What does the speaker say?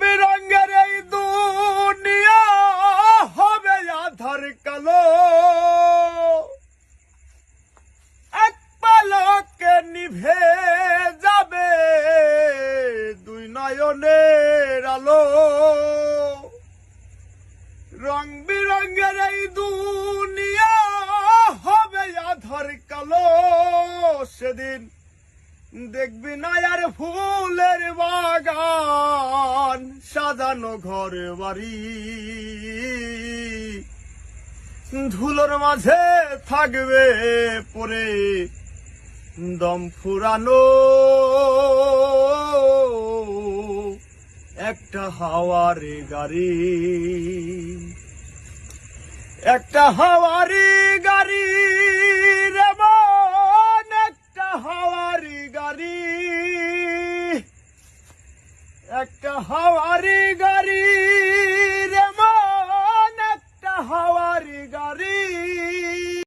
বিরঙ্গের এই দুনিয়া হবে আধার কালো, এক পালকে নিভে যাবে দুই নয়নের আলো। রং বিরঙ্গের এই দুনিয়া হবে আধার কালো, সেদিন দেখবি না আর ফুলের বাগান সাজানো ঘর বাড়ি, ধুলোর মাঝে থাকবে পরে দম ফুরানো একটা হাওয়ারি গাড়ি, একটা হাওয়ারি গাড়ি রে মন, একটা হাওয়ারি গাড়ি, একটা হাওয়ারি গাড়ি।